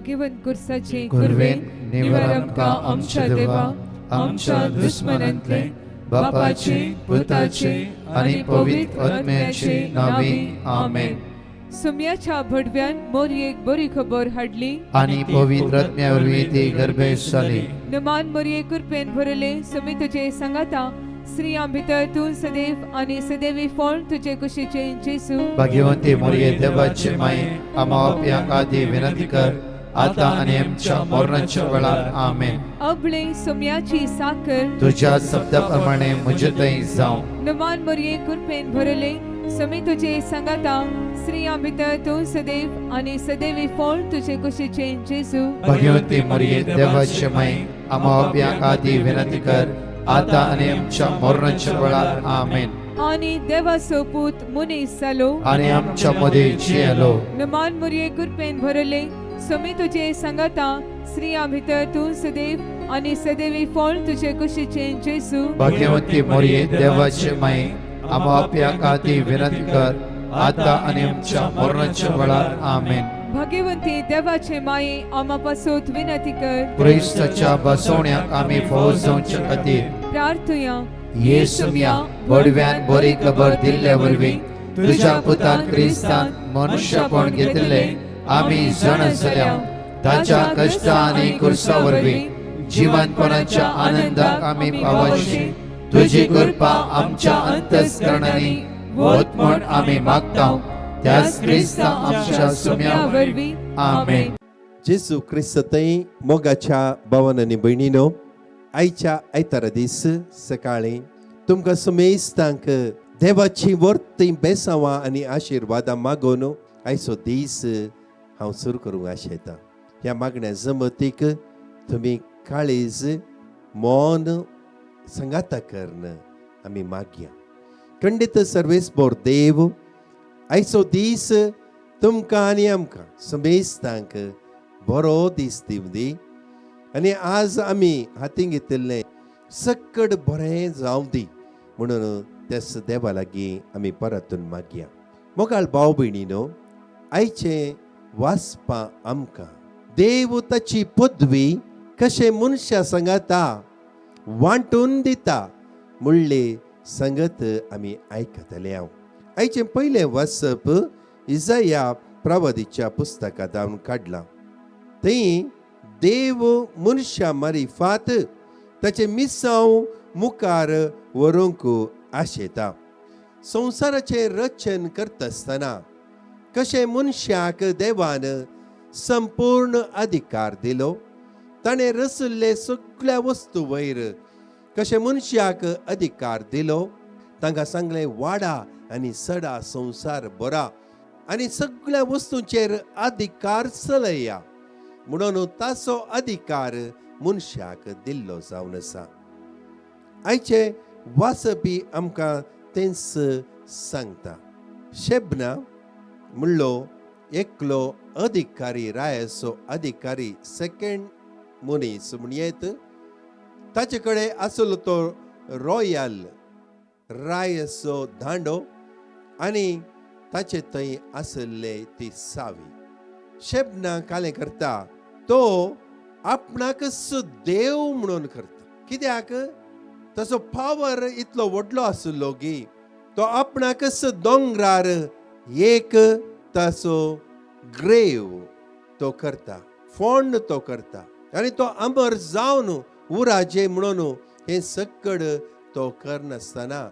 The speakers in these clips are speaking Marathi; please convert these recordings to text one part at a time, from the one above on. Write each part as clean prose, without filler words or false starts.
भाग्यवन कुर्साचे कुर्वेन निवार आमकां आमच्या देवा आमच्या दुश्मनांतले बापाचे पुताचे आनी पवित्र आत्म्याचे नावे आमेन. सुम्याच्या भडव्यान मोरयेक बरी खबर हाडली आनी पवित्र आत्म्यावरवी ती गर्भेश जाली. नमान मोरये कृपेन भरले सुमी तुझे संगाता स्त्रियां भितर तूं सदैव आनी सदैवी फळ तुझे कुशीचे जेसू. भाग्यवंती मोरये देवाचे माये आम्हा पाप्यांक आदी विनंती कर आता आनी आमच्या मरणाच्या वेळार आमेन. अबळे सुम्याची साकर तुझ्या शब्दाप्रमाणे म्हजे थंय जावं. नमान मोरये कृपेन भरले सुमी तुझे संगाता स्त्रियां भितर तूं सदैव आनी सदैवी फळ तुझे कुशीचे जेसू. भाग्यवंती मोरये देवाचे माये आम्हा पाप्यांक आदी विनंती कर आता आनी आमच्या मरणाच्या वेळार आमेन. आनी देवाचो पूत मुनीस जालो आनी आमच्या मदीं जियेलो. नमान मोरये कृपेन भरले सुमी तुझे संगाता स्त्रियां भितर तूं सदैव आनी सदैवी फळ तुझे कुशीचे जेसू. भाग्यवंती मोरये देवाचे माये आम्हा पाप्यांक आदी विनंती कर आता आनी आमच्या मरणाच्या वेळार आमेन. भाग्यवंती देवाचे माये आम्हा पासोत विनंती कर. क्रिस्ताच्या बसवण्याक आमी फावो जावचे खातीर प्रार्थया येसुम्या बडव्यान बरी खबर दिल्ले वरवीं तुझ्या पुतान क्रिस्तान मनुष्यपण घेतले आमी जाण जाल्या. ताच्या कश्टा आनी कुर्सा वरवीं जिवंतपणाच्या आनंदाक आमी पावशी तुजी कृपा आमच्या अंतस्करणांनी वत म्हण आमी मागता. त्याच क्रिस्ता आमच्या सुम्या वरवीं आमेन. जेसू क्रिस्ततय मोगाच्या भावान आनी भयणीनो, आयच्या आयतारा दीस सकाळी तुमकां सुमेस्तांक देवाची वर्ती बेसांवां आनी आशिर्वादां मागून आयचो दीस हांव सुरू करूंक आशेतां. ह्या मागण्या जमतीक तुमी काळीज मौन संगाता करन आमी मागया. खंडीत सर्वेस्पोर देव आयचो दीस तुमकां आनी आमकां समेस्तांक बरो दीस दिवं दी. आनी आज आमी हातीन घेतिल्लें सक्कड बरें जावं दी म्हणून त्याच देवा लागीं आमी परतून मागया. मोगाळ भाव भयणीनो, आयचे वाचपा आमकां देव ताची पदवी कशें मनशा सांगाता वांटून दिता म्हणले संगत आमी आयकतले. आयचे पयलें वाचप इसाया प्रवादीच्या पुस्तकांतून काडलां. थंय देव मनशा मारिफात ताचे मिसांव मुखार व्हरूंक आशेता. संवसाराचें रचन करता आसतना कशें मनशाक देवान संपूर्ण अधिकार दिलो. ताणें रचल्ले सगळ्या वस्तू वयर कशें मनशाक अधिकार दिलो. तांकां सांगलें वाडा आनी सडा संवसार बरा आनी सगळ्या वस्तूंचेर अधिकार चलया म्हणून ताचो अधिकार मनशाक दिल्लो जावन आसा. आयचे वाचपी आमकां तेंच सांगता. शेबना म्हणलो एकलो अधिकारी रायाचो अधिकारी सेकंड मनीस म्हण येत. ताचे कडेन आसलो तो रॉयल रायाचो धांडो आनी ताचे थंय आसले ती सावी. शेबना कालें करता तो आपणाकच देव म्हणून करता. कित्याक ताचो पावर इतलो व्हडलो आसलो की तो आपणाकच दोंगरार एक ताचो ग्रेव तो करता, फोंड तो करता आनी तो अमर जावन उराजे म्हणून हे सक्कड तो करनासतना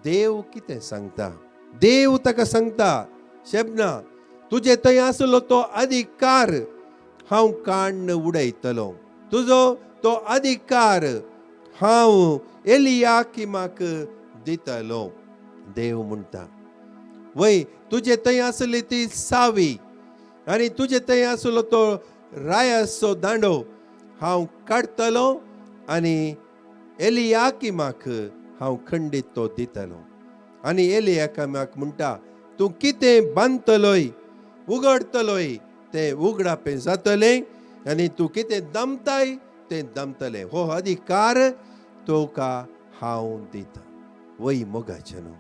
देव कितें सांगता. देव ताका सांगता, शेबना तुजे थंय आसलो तो अधिकार हांव काडून उडयतलो. तुजो तो अधिकार हांव एलियाकीमाक दितलो. देव म्हणटा वय तुजे थंय आसली ती सावी आनी तुजे थंय आसलो तो रायाचो दांडो हांव काडटलो आनी एलियाकीमाक हांव खंडीत तो दितलो. आनी एलियाकीमाक म्हणटा तूं कितें बांदतलोय उगडतलोय तें उगडापें जातलें आनी तूं कितें दमताय तें दमतलें. हो अधिकार तुका हांव दिता. वय मोगाचेनो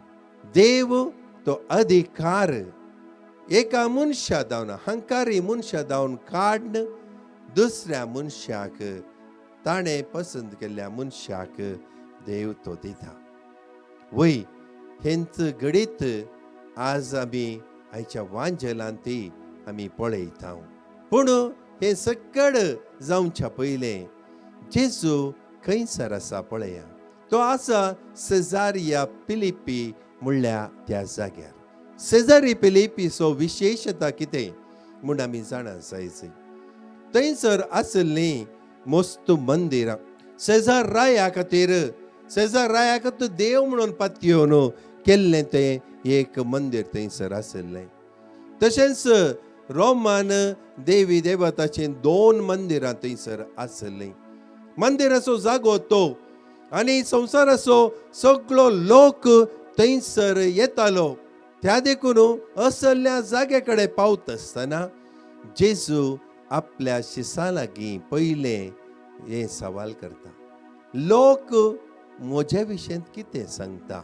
देव तो अधिकार एका मनशा जावन हंकारी मनशा जावन काडन दुसऱ्या मनशाक ताणें पसंत केल्ल्या मनशाक देव तो दिता. वय हेंच घडीत आज आमी आयच्या वांजेलांत आमी पळयता. पूण हे सकड जावच्या पयलें जेजू खंयसर आसा पळया. तो आसा सेजारिया फिलिप्पी म्हणल्या त्या जाग्यार. सेजारी फिलिप्पीचो विशेशता कितें म्हूण आमी जाणा जायच. थंयसर आसलीं मोस्त मंदिरां सेजार राया खातीर, सेजार रायाक देव म्हणून पातयेवन केल्लें तें एक मंदिर थंयसर आसलें. तशेंच रोमान देवी देवताचें 2 मंदिरां थंयसर आसलीं. मंदिराचो जागो तो आनी संवसाराचो सगळो लोक थंयसर येतालो. त्या देखून असल्या जाग्या कडेन पावता आसतना जेजू आपल्या शिसां लागीं पयलें हे सवाल करता. लोक म्हज्या विशयेंत कितें सांगता?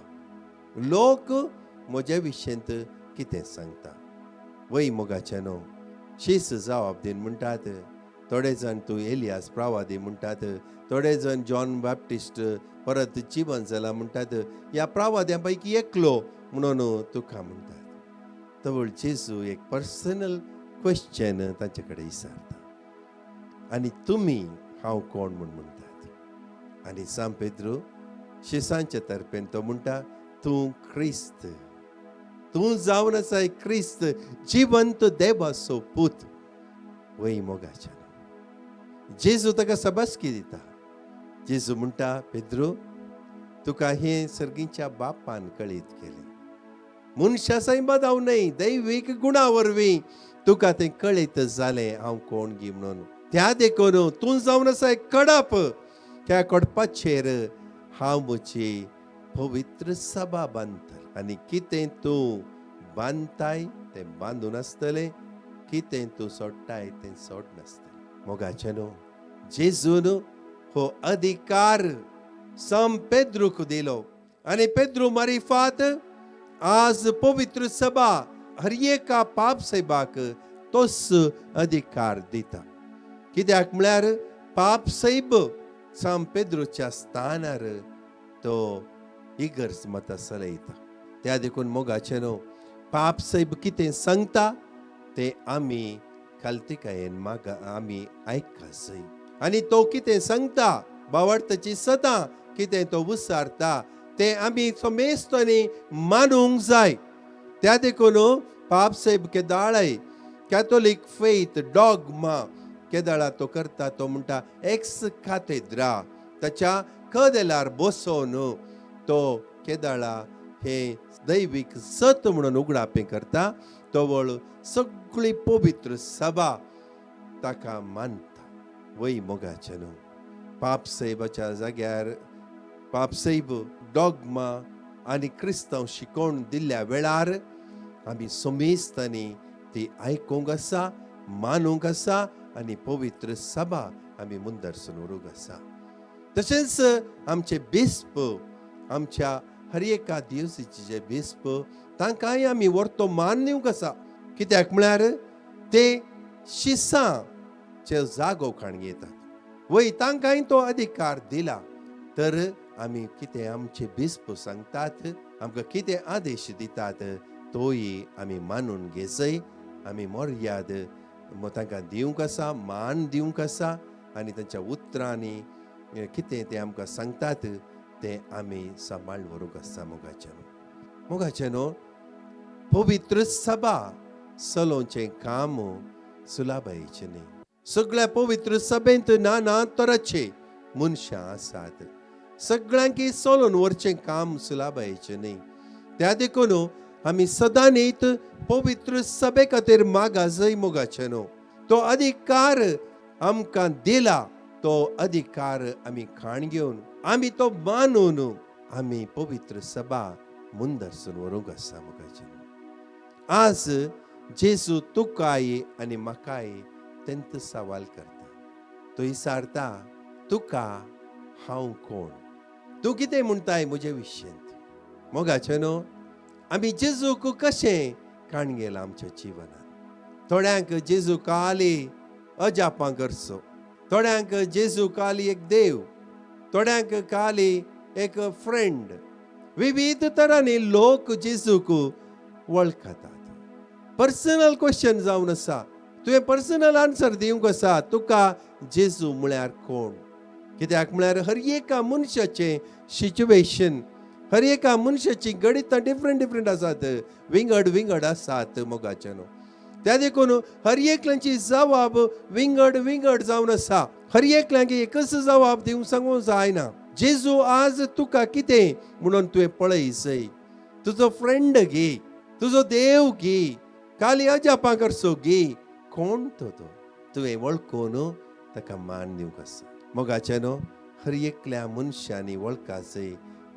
लोक म्हज्या विशयेंत कितें सांगता? वय मोगाच्यानो शीस जावप दिन म्हणटात. थोडे जाण तूं एलियास प्रवादी म्हणटात. थोडे जाण जॉन बॅप्टिस्ट परत जिवन जाला म्हणटात. ह्या प्रवाद्यां पैकी एकलो म्हणून तुका म्हणटात. तवळ जेजू एक पर्सनल क्वेश्चन तांचे कडेन विचारता. आनी तुमी हांव कोण म्हूण म्हणटात? आनी सांब पेद्रू शिसांच्या तर्फेन तो म्हणटा, तूं क्रिस्त. तूं जावन आसा क्रिस्त, जिवंत देवाचो पूत. वय मोगाच्यान जेजू ताका सबासकी दिता. जेजू म्हणटा, पेद्रू तुका हें सर्गीच्या बापान कळीत केलें. मनशा सैमात हांव न्हय, दैवीक गुणा वरवीं तुका तें कळीत जालें हांव कोण गी म्हणून. त्या देखून तूं जावन आसा कडप. त्या कडपाचेर हांव म्हजी पवित्र सभा बांदतलें. आनी कितें तूं बांदताय तें बांदून आसतलें, कितें तूं सोडटाय तें सोडनासतलें. मोगाच्यानो जेजून हो अधिकार सांब पेद्रूक दिलो. आनी पेद्रू मारिफात आज पवित्र सभा हर एका पाप सैबाक तोच अधिकार दिता. कित्याक म्हळ्यार पाप सैब सांब पेद्रूच्या स्थानार तो इगर्ज मतां चलयता. त्या देखून मोगाचेनो पाप सैब कितें सांगता तें आमी खालतिकायेन आमी आयका जाय. आनी तो कितें सांगता बावडताची सदां कितें तो विचारता तें आमी समेस्तनी मानूंक जाय. त्या देखून पाप सैब केदाळय कॅथोलीक फेथ डॉगमा केदाळा तो करता. तो म्हणटा एक्स कॅथेड्रा. ताच्या कदेलार बसोन तो केदाळा हे दैवीक सत म्हणून उगडापें करता. तवळ सगळी पवित्र सभा ताका मानता. वय मोगाच्यानो पाप सैबाच्या जाग्यार पाप सैब डॉगमा आनी क्रिस्तांव शिकोवन दिल्ल्या वेळार आमी समेस्तांनी ती आयकूंक आसा, मानूंक आसा आनी पवित्र सभा आमी मुंदरसून व्हरूंक आसा. तशेंच आमचे बिस्प, आमच्या हर एका दिवसाचे जे बिस्प तांकांय आमी व्हरतो मान दिवंक आसा. कित्याक म्हळ्यार ते शिसांचे जागो खाण घेतात. वय तांकांय तो अधिकार दिला. तर आमी कितें आमचे बिस्प सांगतात, आमकां कितें आदेश दितात तोय आमी मानून घेजय. आमी मर्याद तांकां दिवंक आसा, मान दिवंक आसा आनी तांच्या उतरांनी कितें ते आमकां सांगतात तें आमी सांबाळ व्हरूंक आसा. मोगाचेनो पवित्र सभा चलोवचें काम सुलाबायेचें न्ही. सगळ्या पवित्र सभेंत नाना तरांचे मनशां आसात. सगळ्यांक चलोवन व्हरचें काम सुलाबायेचें न्ही. त्या देखून आमी सदां न्हीत पवित्र सभे खातीर मागा जय. मोगाचेनो तो अधिकार आमकां दिला. तो अधिकार आमी खाण घेवन आमी तो मानून आमी पवित्र सभा मुंदरसून व्हरूंक आसा. मोगाचेनो आज जेजू तुकाय आनी म्हाकाय तेंत सवाल करता. तो विचारता, तुका हांव कोण? तूं कितें म्हणटाय म्हजे विशयेंत? मोगाचेनो आमी जेजूक कशें काण गेलां आमच्या जिवनांत. थोड्यांक जेजू कळाली अजापां करचो. थोड्यांक जेजू खाली एक देव, थोड्यांक खाली एक फ्रेंड. विविध तरांनी लोक जेजूक वळखतात. पर्सनल क्वेश्चन जावन आसा, तुवें पर्सनल आन्सर दिवंक आसा तुका जेजू म्हळ्यार कोण. कित्याक म्हळ्यार हर एका मनशाचें सिच्युएशन, हर एका मनशाची गणितां डिफरंट आसात, विंगड आसात मोगाचे न्हू. त्या देखून हर एकल्यांची जबाब विंगड जावन आसा. हर एकल्यांक एकच जबाब दिवंक सांगूंक जायना. जेजू आज तुका कितें म्हणून तुवें पळयसय. तुजो फ्रेंड घे, तुजो देव घे, खाली अजापां करचो घे, कोण तो तुवें वळखून ताका मान दिवंक आसा. मोगाचे न्हू, हर एकल्या मनशांनी वळखासय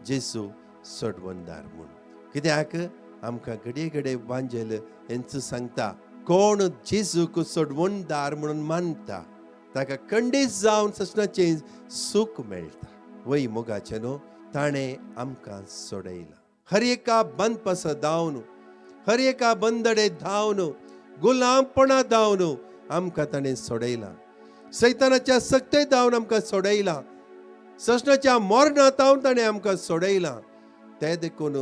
जेजू सोडवणदार म्हूण. कित्याक आमकां घडये वांजेल हेंच सांगता, कोण जेजूक सोडवणदार म्हणून मानता ताका खंडीत जावन ससनाचें सूख मेळटा. वय मोगाचे न्हू, ताणें आमकां सोडयला. हर एका बंदपास धांवन, हर एका बंदडे धांवन, गुलामपणा धांवन आमकां ताणें सोडयला. सैतानाच्या सक्ते धांवन आमकां सोडयला. ससनाच्या मरणांतावन ताणें आमकां सोडयला. ते देखून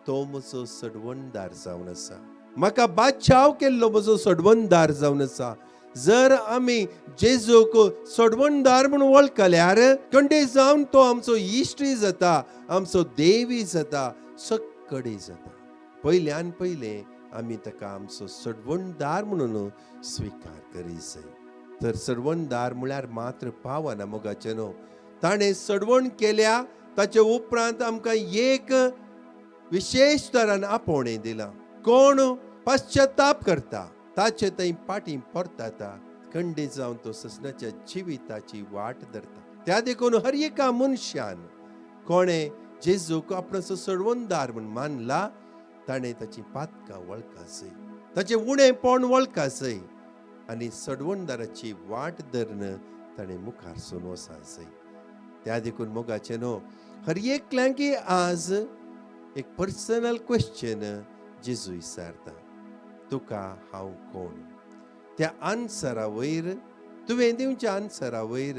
तो म्हजो सोडवणदार जावन आसा. म्हाका बादशाव केल्लो म्हजो सोडवणदार जावन आसा. जर आमी जेजूक सोडवणदार म्हणून वळखल्यार खंडे जावन तो आमचो इश्टी जाता, आमचो देवी जाता, सक्कडी जाता. पयल्यान पयलें आमी ताका आमचो सोडवणदार म्हणून स्विकार करीसय. तर सोडवणदार म्हळ्यार मात्र पावना मोगाचे न्हू. ताणें सोडवण केल्या ताचे उपरांत आमकां एक विशेष तरान आपोवणें दिलां. कोण पश्चाताप करता ताचे थंय पाटी परता, खंडीत जावन तो ससनाच्या जिविताची वाट धरता. त्या देखून हर एका मनशान कोणें जेजूक आपणाचो सोडवणदार म्हूण मानला, ताणें ताची पातकां वळखासय, ताचें उणेपण वळखासय आनी सोडवणदाराची वाट धरन ताणें मुखार सोन वचासय. त्या देखून मोगाचे न्हू, हर एकल्यांक आज एक पर्सनल क्वेश्चन जेजू विचारता, तुका हांव कोण. त्या आन्सरा वयर, तुवें दिवच्या आन्सरा वयर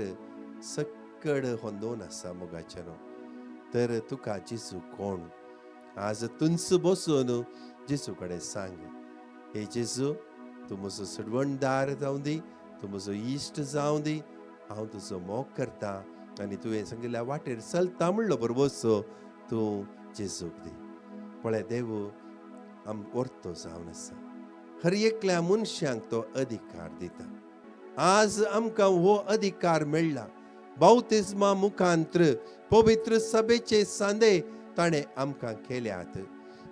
सक्कड होंदोन आसा मोगाचे न्हू. तर तुका जेजू कोण. आज तुंच बसून जेजू कडेन सांग, हे जेजू, तूं म्हजो सोडवणदार जावं दी, तूं म्हजो इश्ट जावं दी, हांव तुजो मोग करता आनी तुवें सांगिल्ल्या वाटेर चलता म्हणलो बरोबर तूं जेजूक दी. पळय देव वर्तो जावन आसा. हर एकल्या मनशांक तो अधिकार दिता. आज आमकां हो अधिकार मेळ्ळा. बावतिस्मा मुखांत्र पवित्र सभेचे सांदे ताणें आमकां केल्यात.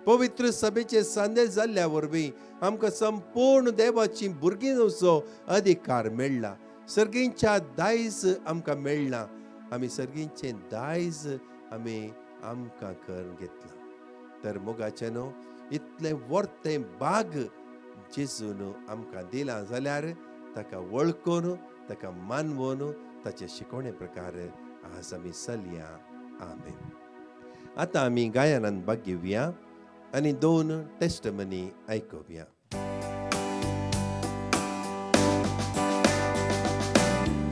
पवित्र सभेचे सांदे जाल्ल्या वरवीं आमकां संपूर्ण देवाची भुरगीं जावचो अधिकार मेळ्ळा. सर्गींच्या दायज आमकां मेळ्ळा. आमी सर्गींचें दायज आमकां करून घेतलां. तर मोगाचे न्हू, इतलें वर्तें भाग जेजून आमकां दिलां जाल्यार ताका वळखून, ताका मानवून, ताचे शिकवणे प्रकार आज आमी चलया. आमेन. आतां आमी गायनान भाग घेवया आनी 2 टेस्टमनी आयकुया.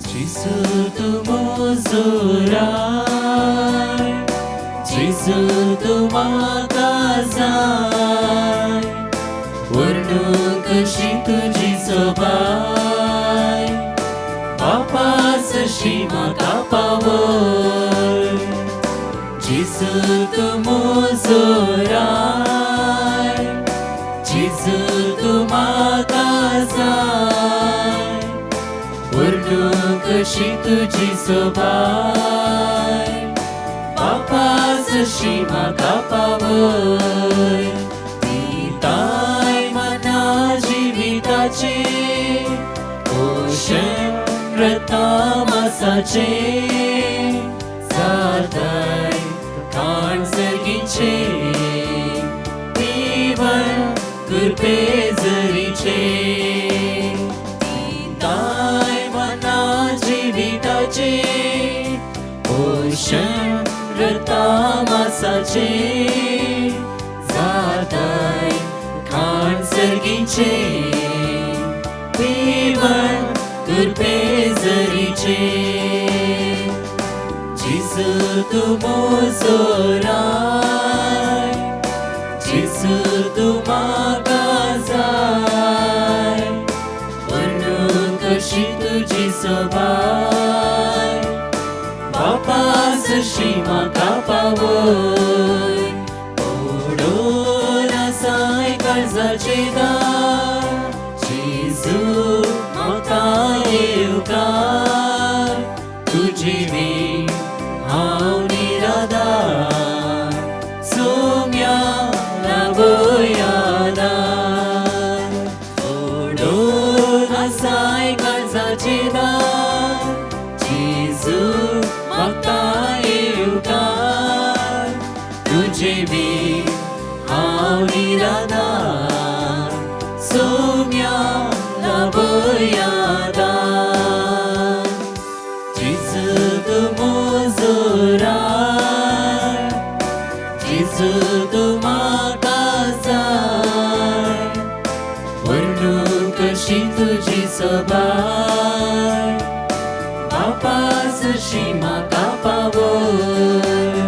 जेजू तूं म्हजो राय, जेजू तूं म्हाका जाय, वर्णूंक कशी तुजी सोबाय, बापा जशी म्हाका पावय. जेजू तूं म्हजो राय, जेजू तूं म्हाका जाय, वर्णूंक कशी तुजी सोबाय, बापा जशी म्हाका पावय. पिताय मना जिविताचे, पोशण रतामासाचे, जाताय खाण सर्गीचे, पिवण कृपे जरीचे. पिताय मना जिविताचे, पोशण रतामासाचे, जाताय खाण सर्गीचे, पिवण तू म्हजो राय, जेजू तू म्हाका जाय, वर्णून कशी तुजी सोबाय, बापा जशी म्हाका पावय, ओडून आसाय काळजाचे दार, जेजू म्हाका येवकार, तुजी वी हांव निराधार, सोम्या लावया दार, ओडून आसाय काळजाचे दार, जेजू म्हाका येवकार, तुजे वी हांव निराधार, सोम्या लावया दार, जेजू तू म्हजो राय, जेजू तू म्हाका जाय, वर्णून कशी तुजी सोबाय, बापा जशी म्हाका पावय,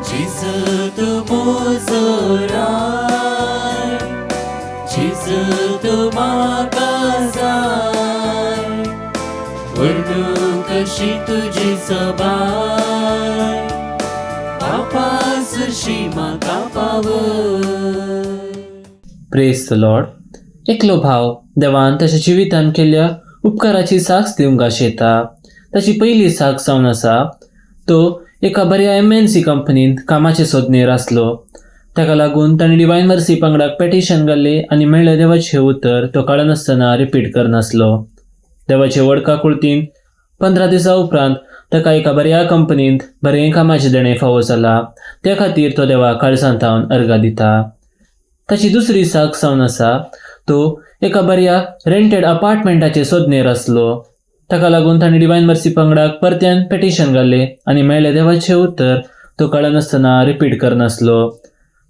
जेजू तू म्हजो राय, जेजू तू म्हाका जाय, वर्णून कशी तुजी सोबाय, बापा जशी म्हाका पावय. Praise the Lord. एकलो भाव देवान ताच्या जिवितान केल्ल्या उपकाराची साक्ष दिवंक आशेता. ताची पयली साक्ष जावन आसा तो एका बऱ्या MNC कंपनींत कामाचे सोदणेर आसलो. ताका लागून ताणें डिवायन मर्सी पंगडाक पेटिशन घाल्लें आनी मेळ्ळें देवाचें उतर तो कळनासतना रिपीट करनासलो. देवाचे वडका कुळतीन 15 दिसां उपरांत ताका एका बऱ्या कंपनींत बरें कामाचें देणें फावो जाला. त्या खातीर तो देवाक काळजांतावन अर्गां दिता. ताची दुसरी साक्ष जावन आसा तो एका बऱ्या रेंटेड अपार्टमेंटाचे सोदणेर आसलो. ताका लागून ताणें डिवायन मर्सी पंगडाक परत्यान पेटिशन घाल्लें आनी मेळ्ळें देवाचें उतर तो कळनासतना रिपीट करनासलो.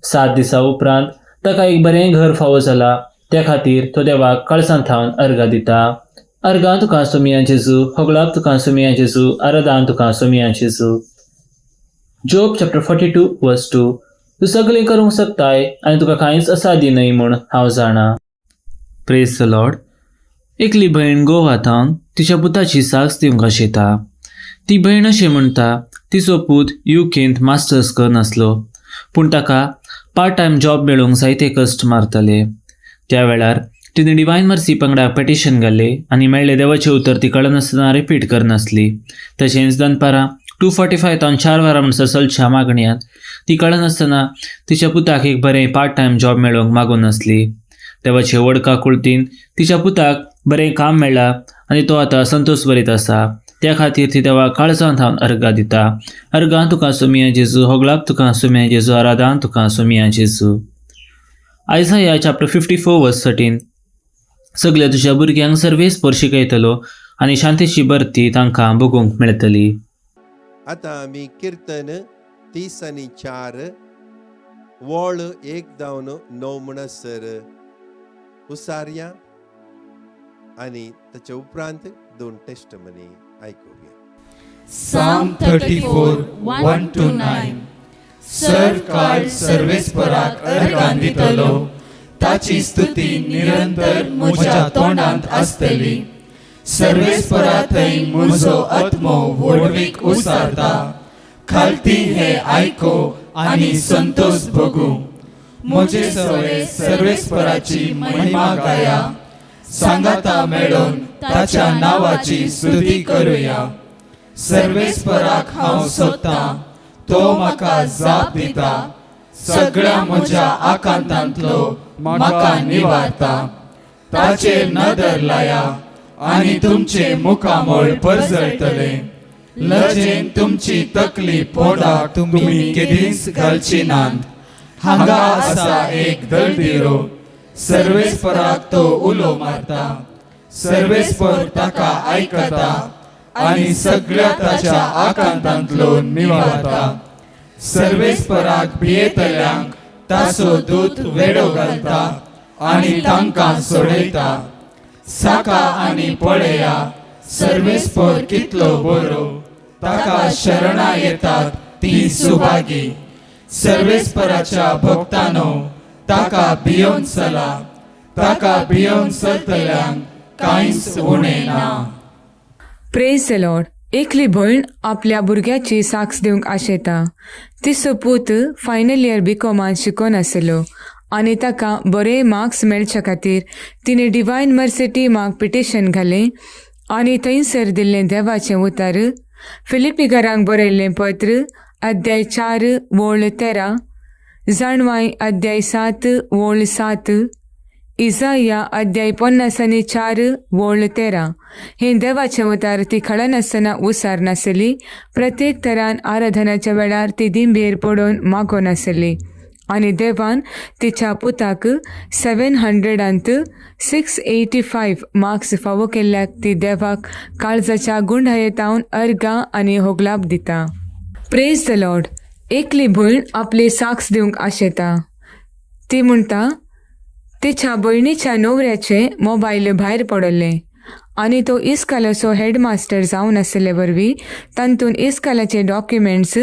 7 दिसां उपरांत ताका एक बरें घर फावो जाला. त्या खातीर तो देवाक काळजांतावन अर्गां दिता. अर्गां तुका सोमिया जेजू, होगळाप तुका सोमिया जेजू, आराधना तुका सोमिया जेजू. जोब चॅप्टर 42 वर्स 2. तूं सगळें करूंक शकताय आनी तुका कांयच असादी न्हय म्हूण हांव जाणा. Praise the Lord. एकली भयण गोवातान तिच्या पुताची साक्ष दिवंक आशेता. ती भयण अशें म्हणटा तिचो पूत UKंत मास्टर्स करनासलो पूण ताका पार्ट टायम जॉब मेळूंक जायते कश्ट मारतले. त्या वेळार तिणें डिवायन मर्सी पंगडाक पेटिशन घाल्लें आनी मेळ्ळें देवाचें उतर ती कळनासतना रिपीट करनासली. तशेंच दनपारां 2:45 4 वरां म्हणसर चलच्या मागण्यांत ती कळनासतना तिच्या पुताक एक बरें पार्ट टायम जॉब मेळोवंक मागून आसली. देवाचे वडका कुळतीन तिच्या पुताक बरें काम मेळ्ळां आनी तो आतां संतोश भरीत आसा. त्या खातीर ती देवाक काळजांतावन अर्गां दिता. अर्गां तुका सोमिया जेजू, होगळाप तुका सोमिया जेजू, आराधना तुका सोमिया जेजू. आयसाया चॅप्टर 54 वर्स 13. सगळ्या तुज्या भुरग्यांक सर्वेस्पर शिकयतलो आनी शांतीची बर्ती तांकां भोगूंक मेळटली. आतां आमी कीर्तन 30 आनी 4 वळ 1 जावन 9 म्हणसर उसारया आनी ताचे उपरांत 2 टेस्टमनी आयकुया. Psalm 34 1 to 9. सरकाळ सर्वेस्पराक अर्गां दितलो, ताची स्तुती निरंतर म्हज्या तोंडांत आसतली. सर्वेस्परा थंय म्हजो आत्मो व्हडवीक उसारता. खालती हे आयको आनी संतोष भोगू. म्हजे सगळे सर्वेस्पराची महिमा गाया. सांगाता मेळोन ताच्या नांवाची स्तुती करुया. सर्वेस्पराक हांव सोदतां, तो म्हाका जाप दिता. सगळ्या म्हज्या आकांतांतलो म्हाका निवारता. ताचेर नदर लाया आनी तुमचे मुखामोळ परजळटले. लजेन तुमची तकली पोटाक तुमी केदींच घालची नात. हांगा आसा एक दळदिरो, सर्वेस्पराक तो उलो मारता. सर्वेस्पर ताका आयकता आनी सगळ्या ताच्या आकांतांतलो निवारता. सर्वेस्पराक भियेतल्यांक ताचो दूत वेडो घालता आनी तांकां सोडयता. साका आनी पळया, सर्वेस्पर कितलो बरो. ताका शरणा येतात ती सुभागी. सर्वेस्पराच्या भक्तांनो ताका भियोन चला, ताका भियोन चलतल्यांक कांयच उणें ना. Praise the Lord. एकली भयण आपल्या भुरग्याची साक्ष दिवंक आशेता. तिचो पूत फायनल इयर बीकॉमान शिकोन आसलो आनी ताका बरे मार्क्स मेळच्या खातीर तिणें डिवायन मर्सिटी मार्क पिटिशन घालें आनी थंयसर दिल्लें देवाचें उतर, फिलिपिकारांक बरयल्लें पत्र अध्याय 4 वोळ 13, जाणवाय अध्याय 7 वोळ 7, इजाया अध्याय 54 वोळ 13. हें देवाचें उतार ती खळनासतना उसार नासली. प्रत्येक तरान आराधनाच्या वेळार ती दिंबेर पडोवन मागोन आसली आनी देवान तिच्या पुताक 700 मार्क्स फावो केल्ल्याक ती देवाक काळजाच्या गुंडायेतावन अर्गां आनी होगलाप दिता. Praise the Lord. एकली भयण आपली साक्ष दिवंक आशेता. ती म्हणटा तिच्या भयणीच्या न्हवऱ्याचे मोबायल भायर पडले आनी तो इस्कालाचो हेडमास्टर जावन आसले वरवीं तातूंत इस्कालाचे डॉक्युमेंट्स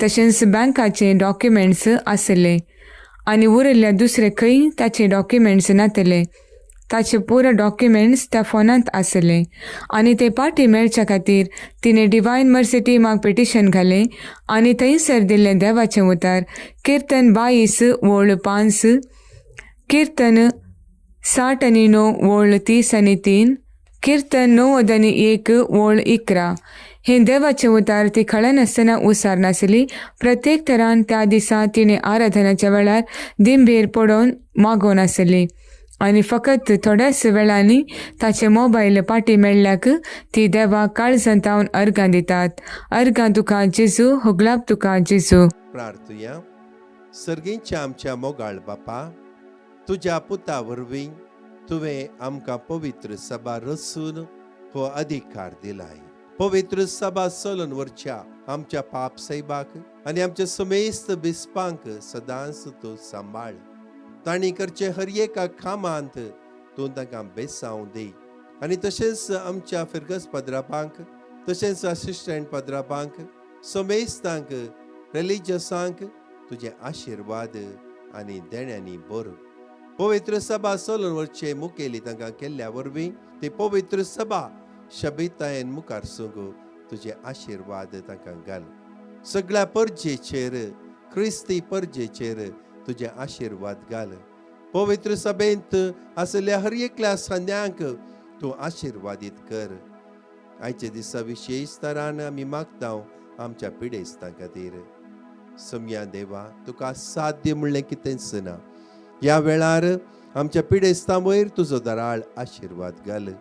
तशेंच बँकाचे डॉक्युमेंट्स आसले आनी उरिल्ल्या दुसरे खंय ताचे डॉक्युमेंट्स नातले. ताचे पुरो डॉक्युमेंट्स त्या फोनांत आसले आनी ते पाटी मेळच्या खातीर तिणें डिवायन मर्सिटी मार्क पिटिशन घालें आनी थंयसर दिल्लें देवाचें उतार कीर्तन 22 वोळ 5, कीर्तन 69 वोळ 30 आनी 3, कीर्तन 91 वोळ 11. हें देवाचें उतार ती खळनासतना उसार नासली. प्रत्येक तरान त्या दिसा तिणें आराधनाच्या वेळार दिंबेर पडोवन मागोन आसली आनी फकत थोड्याच वेळांनी ताचे मोबायल पाटी मेळ्ळ्याक ती देवा काळजांतावन अर्गां दितात. अर्गां तुका जेजू, होगलाप तुका जेजू. प्रार्थुया. सर्गेच्या आमच्या मोगाळ बापा, तुज्या पुता वरवीं तुवें आमकां पवित्र सभा रचून हो अधिकार दिलाय. पवित्र सभा चलून व्हरच्या आमच्या पाप सैबाक आनी आमच्या समेस्त बिस्पांक सदांच तूं सांबाळ. तांणी करचे हर एका कामांत तूं तांकां बेसांव दी आनी तशेंच आमच्या फिरगस पद्रापांक, तशेंच असिस्टंट पद्रापांक, समेस्तांक, रिलिजियसांक तुजे आशिर्वाद आनी देण्यांनी भर. पवित्र सभा चलून व्हरचे मुखेली तांकां केल्ल्या वरवीं ती पवित्र सभा शबितायेन मुखार सुगो तुजे आशिर्वाद तांकां घाल. सगळ्या परजेचेर, क्रिस्ती परजेचेर तुजे आशिर्वाद घाल. पवित्र सभेंत आसल्या हर एकल्या संद्यांक तूं आशिर्वादीत कर. आयचे दिसा विशेष तरान आमी मागता आमच्या पिडेस्तां खातीर. सम्या देवा, तुका साध्य म्हणलें कितेंच ना. ह्या वेळार आमच्या पिडेस्तां वयर तुजो दराळ आशिर्वाद घाल.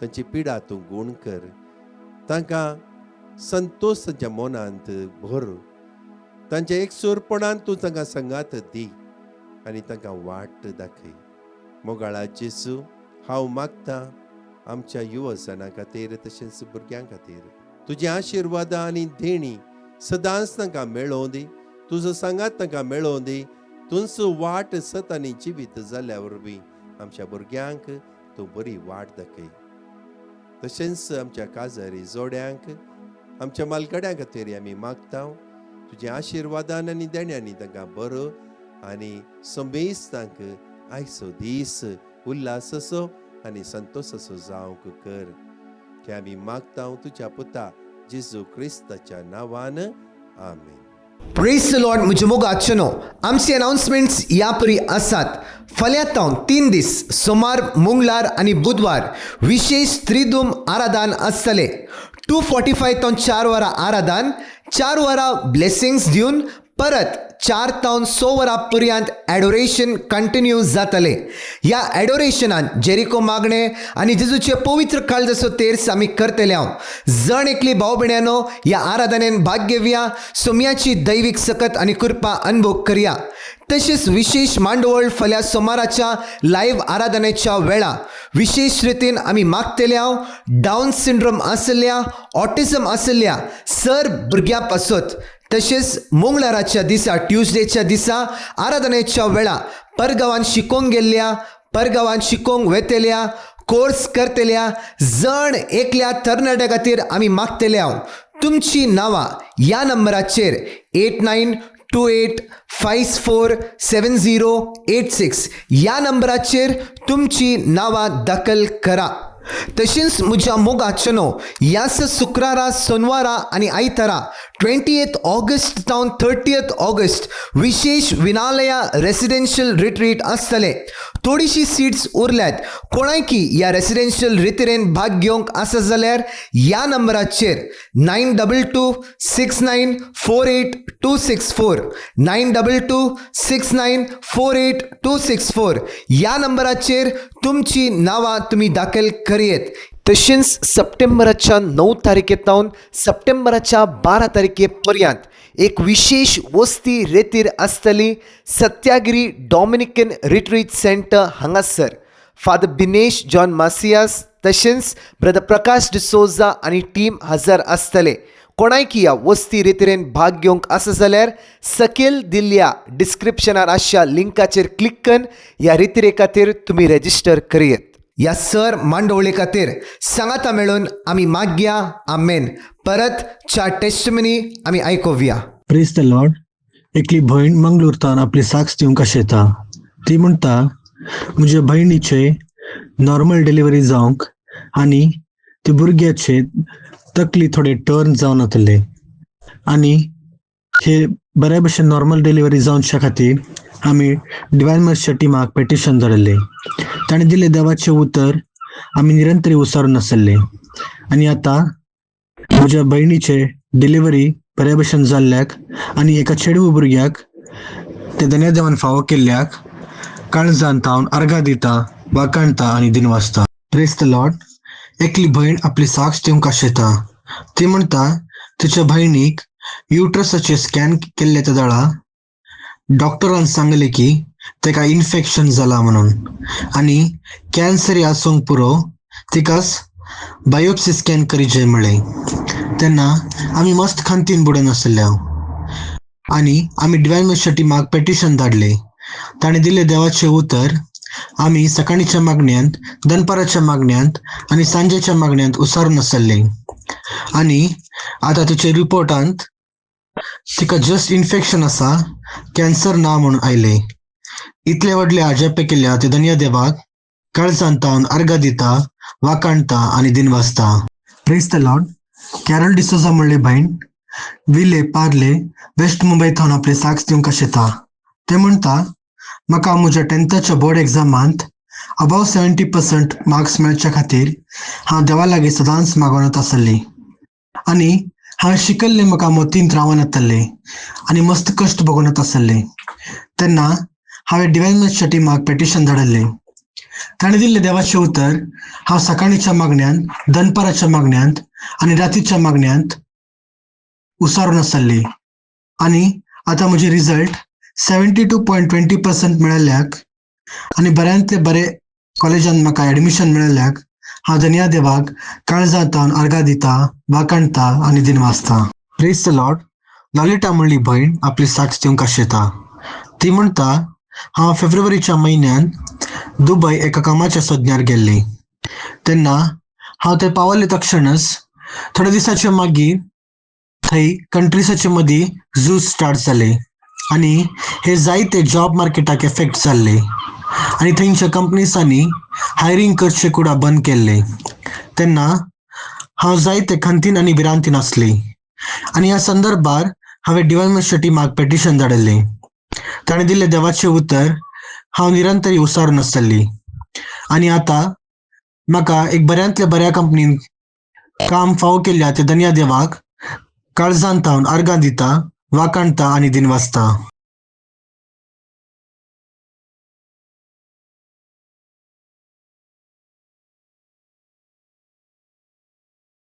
तांची पिडा तूं गूण कर. तांकां संतोश तांच्या मनांत भर. तांच्या एकसुरपणान तूं तांकां संगात दी आनी तांकां वाट दाखय. मोगाळा जेजू, हांव मागतां आमच्या युवजनां खातीर तशेंच भुरग्यां खातीर तुजी आशिर्वादां आनी देणी सदांच तांकां मेळोवं दी. तुजो सांगात तांकां मेळोवं दी. तुमचो वाट सत आनी जिवीत जाल्ल्या वरवीं आमच्या भुरग्यांक तूं बरी वाट दाखय. तशेंच आमच्या काजारी जोड्यांक, आमच्या मालगड्यां खातीर आमी मागता तुज्या आशिर्वादान आनी देण्यांनी तांकां बरो आनी समेस्तांक आयचो दीस उल्हासाचो आनी संतोशाचो जावंक कर. ते आमी मागता तुज्या पुता जेजू क्रिस्ताच्या नांवान. आमेन. Praise the lord. म्हजे मोगाचनो आमचे अनाउन्समेंट्स ह्या परी आसात. फाल्यांतावन 3 दीस सोमार, मंगळार आनी बुधवार विशेष त्रिदूम आराधन आसतले. 2:45 तो 4 वरां आराधन, 4 वरां ब्लेसिंग्स दिवन परत 4 तावन 6 वरां पर्यंत एडोरेशन कंटिन्यू जातले. ह्या एडोरेशनान जेरिको मागणे आनी जेजूचे पवित्र काळजाचो तेर्स आमी करतले. हांव जण एकली भाव भयण्यांनो, ह्या आराधनेन भाग घेवया. सोम्याची दैवीक सकत आनी कृपा अनुभव करया. तशेंच विशेष मांडवळ फाल्यां सोमाराच्या लायव्ह आराधनेच्या वेळा विशेष रितीन आमी मागतले. हांव डावन सिंड्रोम आसल्या, ऑटिझम आसल्या सर भुरग्यां पासत. तशेंच मंगळाराच्या दिसा, ट्युजडेच्या दिसा आराधनेच्या वेळा परगांवान शिकोवंक गेल्ल्या, परगांवान शिकोवंक वेतल्या, कोर्स करतल्या जण एकल्या तरणाट्या खातीर आमी मागतले. हांव तुमची नांवां ह्या नंबराचेर 8928547086 ह्या नंबराचेर तुमची नांवां दाखल करा. तशेंच म्हज्या मोगाचनो ह्या शुक्रारा सोनवारा आनी आयतारा 28 ऑगस्ट जावन 30 ऑगस्ट विशेष विनालया रेसिडेन्शियल रिट्रीट आसतले. थोडीशी सीट्स उरल्यात. कोणायकी ह्या रेसिडेन्शियल रिट्रीटेन भाग घेवंक आसा जाल्यार ह्या नंबराचेर 9226948264 9226948264 ह्या नंबराचेर तुमची नांवां तुमी दाखल करियेत. तशेंच सप्टेंबराच्या 9 तारखेतावन सप्टेंबराच्या 12 तारखे पर्यंत एक विशेष वस्ती रेतीर आसतली सत्यागिरी डॉमिनिकन रिट्रीट सेंटर हांगासर. फादर बिनेश जॉन मासियास तशेंच ब्रदर प्रकाश डिसोजा आनी टीम हजर आसतले. कोणायकी ह्या वस्ती रेतीरेन भाग घेवंक आसा जाल्यार सकयल दिल्ल्या डिस्क्रिप्शनार आशिल्ल्या लिंकाचेर क्लिक करून ह्या रितीरे खातीर तुमी रजिस्टर करियेत. ह्या सर मांडोवळे खातीर सांगाता मेळून आमी मागया. आमेन. परत च्या टेस्टमनी आमी आयकोवया. Praise the Lord. एकली भयण मंगळूरतान आपली साक्ष दिवंक आशेता. ती म्हणटा म्हज्या भयणीचे नॉर्मल डिलिव्हरी जावंक आनी ते भुरग्याचे तकली थोडे टर्न जावन वतले आनी हे बऱ्या भशेन नॉर्मल डिलिव्हरी जावच्या खातीर आमी डिवायन मर्सीच्या टिमाक पेटिशन धाडले. ताणें दिले देवाचे उतर आमी निरंतरी उसारून आसले आनी आतां म्हज्या भयणीचे डिलिव्हरी बऱ्या भशेन जाल्ल्याक आनी एका चेडवो भुरग्याक ते देवान फावो केल्ल्याक काळजांत हांव अर्घा दिता, वाकाणता आनी दिनवासता. Praise the Lord. एकली भयण आपली साक्ष दिवंक आशेता. ती म्हणटा तिच्या भयणीक युट्रसाचे स्कॅन केल्ले त्या दाळा डॉक्टरान सांगले की तेका इन्फेक्शन जाला म्हणून आनी कॅन्सर आसूंक पुरो तिकाच बायोप्सी स्कॅन करीचे म्हणलें. तेन्ना आमी मस्त खांतीन बुडून आसल्या आनी आमी डिवायन मर्सीच्या टिमाक पेटिशन धाडले. ताणें दिले देवाचे उतर आमी सकाळीच्या मागण्यांत, दनपाराच्या मागण्यांत आनी सांजेच्या मागण्यांत उसारून आसले आनी आतां तिचे रिपोर्टांत तिका जस्ट इन्फेक्शन आसा, कॅन्सर ना म्हणून आयले. इतले व्हडले आजापे केल्या ते धन्य देवाक काळजांत हांव अर्घा दिता, वाकाणता आनी दिनवासता. Praise the lord. Carol D'Souza म्हणले भयण विले पार्ले वेस्ट मुंबयत हांव आपले साक्ष दिवंक आशेता. ते म्हणटा म्हाका म्हज्या 10th बोर्ड एग्जामांत अबाव 70% मार्क्स मेळच्या खातीर हांव देवा लागीं सदांच मागोनत आसले आनी हांव शिकल्ले म्हाका मोतींत रावन येतले आनी मस्त कश्ट भोगोनत आसले. तेन्ना हांवें डिवायन मर्सीच्या टिमाक पेटिशन धाडले. ताणें दिल्ले देवाचे उतर हांव सकाळीच्या मागण्यांत, दनपाराच्या मागण्यांत आनी रातीच्या मागण्यांत उसारून आसले आनी आतां म्हजे रिजल्ट 72.20% मेळिल्ल्याक आनी बऱ्यांतले बरे कॉलेजांत म्हाका एडमिशन मेळिल्ल्याक हांव धन्य देवाक काळजांत हांव अर्घा दिता, वाकाणता आनी दिनवासता. Praise the lord. ललिता म्हणली भयण आपली साक्ष दिवंक आशेता. ती म्हणटा हांव फेब्रुवारीच्या म्हयन्यान दुबय एका कामाच्या सोदण्यार गेल्ले. तेन्ना हांव थंय पावले तक्षणच थोड्या दिसाच्या मागीर थंय कंट्रीसाचे मदीं झूज स्टार्ट जाले आनी हे जायते जॉब मार्केटाक एफेक्ट जाल्ले आनी थंयच्या कंपनीसांनी हायरींग करचे कुडा बंद केल्ले. तेन्ना हांव जायते खंतीन आनी भिरांतीन आसले आनी ह्या संदर्भार हांवें डिवायन मर्सीच्या टिमाक पेटिशन धाडले. ताणें दिल्ले देवाचे उतर हांव निरंतरी उसारून आसतली आनी आतां म्हाका एक बऱ्यांतल्या बऱ्या कंपनीन काम फावो केल्ल्या ते धन्य देवाक काळजांत हांव अर्घा दिता, वाकाणता आनी दिनवासता.